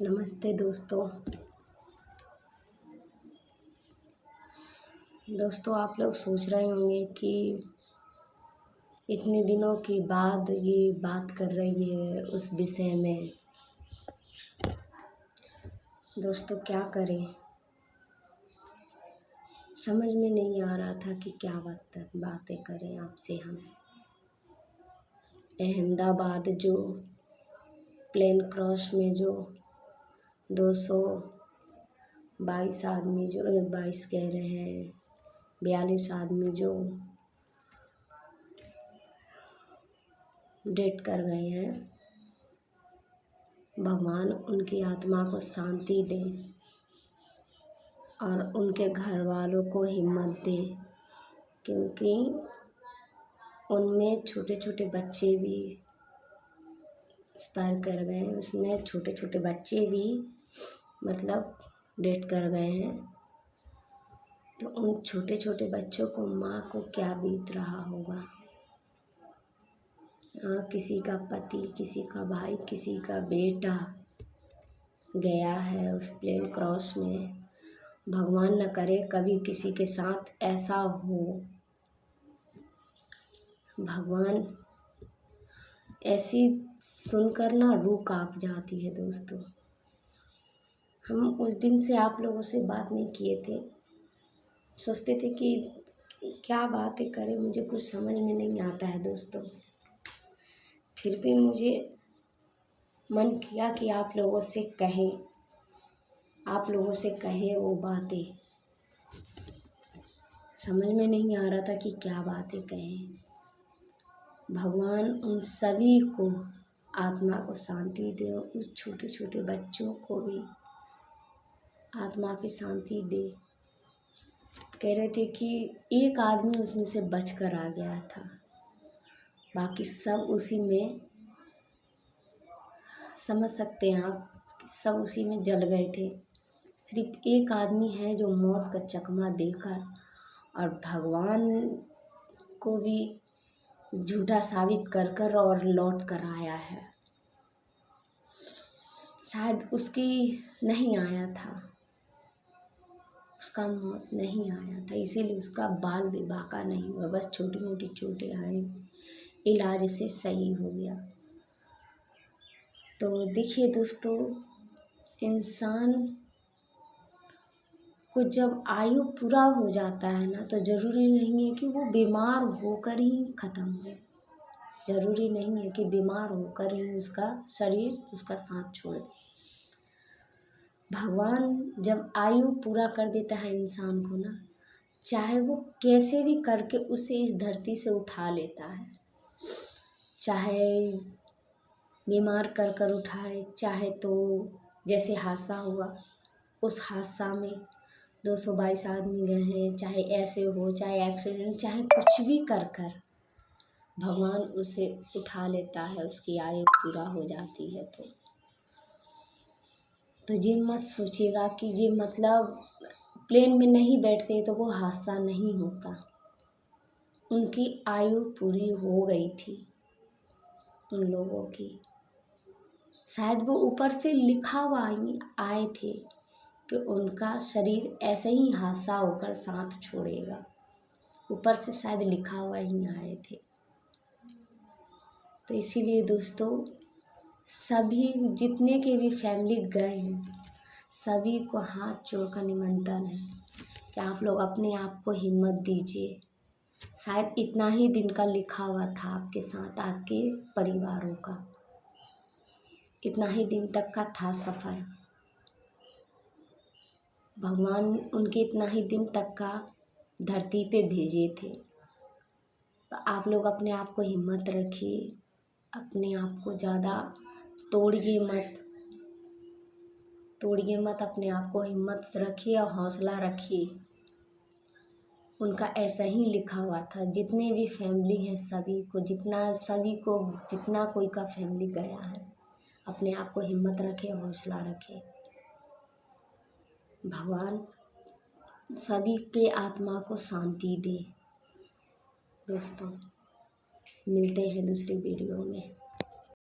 नमस्ते दोस्तों। आप लोग सोच रहे होंगे कि इतने दिनों के बाद ये बात कर रही है उस विषय में। दोस्तों क्या करें, समझ में नहीं आ रहा था कि क्या बातें करें आपसे हम। अहमदाबाद जो प्लेन क्रॉस में जो 222 आदमी जो 22 कह रहे हैं 42 आदमी जो डेट कर गए हैं, भगवान उनकी आत्मा को शांति दे और उनके घर वालों को हिम्मत दे, क्योंकि उनमें छोटे छोटे बच्चे भी एक्सपायर कर गए। उसमें छोटे छोटे बच्चे भी मतलब डेट कर गए हैं। तो उन छोटे छोटे बच्चों को माँ को क्या बीत रहा होगा। किसी का पति, किसी का भाई, किसी का बेटा गया है उस प्लेन क्रॉस में। भगवान न करे कभी किसी के साथ ऐसा हो। भगवान, ऐसी सुनकर ना रूह कांप जाती है दोस्तों। हम उस दिन से आप लोगों से बात नहीं किए थे, सोचते थे कि क्या बातें करें, मुझे कुछ समझ में नहीं आता है दोस्तों। फिर भी मुझे मन किया कि आप लोगों से कहे वो बातें। समझ में नहीं आ रहा था कि क्या बातें कहें। भगवान उन सभी को आत्मा को शांति दे, उस छोटे छोटे बच्चों को भी आत्मा की शांति दे। कह रहे थे कि एक आदमी उसमें से बचकर आ गया था, बाकी सब उसी में, समझ सकते हैं आप, सब उसी में जल गए थे। सिर्फ एक आदमी है जो मौत का चकमा देकर और भगवान को भी झूठा साबित कर कर और लौट कर आया है। शायद उसकी नहीं आया था, उसका मौत नहीं आया था, इसीलिए उसका बाल भी बाका नहीं हुआ, बस छोटी मोटी चोटें आई, इलाज से सही हो गया। तो देखिए दोस्तों, इंसान को जब आयु पूरा हो जाता है ना, तो ज़रूरी नहीं है कि वो बीमार होकर ही ख़त्म हो। ज़रूरी नहीं है कि बीमार होकर ही उसका शरीर उसका साथ छोड़ दे। भगवान जब आयु पूरा कर देता है इंसान को ना, चाहे वो कैसे भी करके उसे इस धरती से उठा लेता है। चाहे बीमार कर कर उठाए, चाहे तो जैसे हादसा हुआ, उस हादसा में 222 आदमी गए हैं, चाहे ऐसे हो, चाहे एक्सीडेंट, चाहे कुछ भी कर कर भगवान उसे उठा लेता है, उसकी आयु पूरा हो जाती है। तो ये मत सोचिएगा कि ये मतलब प्लेन में नहीं बैठते तो वो हादसा नहीं होता। उनकी आयु पूरी हो गई थी उन लोगों की। शायद वो ऊपर से लिखा हुआ ही आए थे कि उनका शरीर ऐसे ही हादसा होकर साथ छोड़ेगा। ऊपर से शायद लिखा हुआ ही आए थे। तो इसीलिए दोस्तों, सभी जितने के भी फैमिली गए हैं, सभी को हाथ जोड़कर निमंत्रण है कि आप लोग अपने आप को हिम्मत दीजिए। शायद इतना ही दिन का लिखा हुआ था आपके साथ, आपके परिवारों का इतना ही दिन तक का था सफ़र। भगवान उनके इतना ही दिन तक का धरती पे भेजे थे। तो आप लोग अपने आप को हिम्मत रखिए, अपने आप को ज़्यादा तोड़िए मत, अपने आप को हिम्मत रखिए और हौसला रखिए। उनका ऐसा ही लिखा हुआ था। जितने भी फैमिली हैं जितना कोई का फैमिली गया है, अपने आप को हिम्मत रखे, हौसला रखे। भगवान सभी के आत्मा को शांति दे। दोस्तों मिलते हैं दूसरी वीडियो में।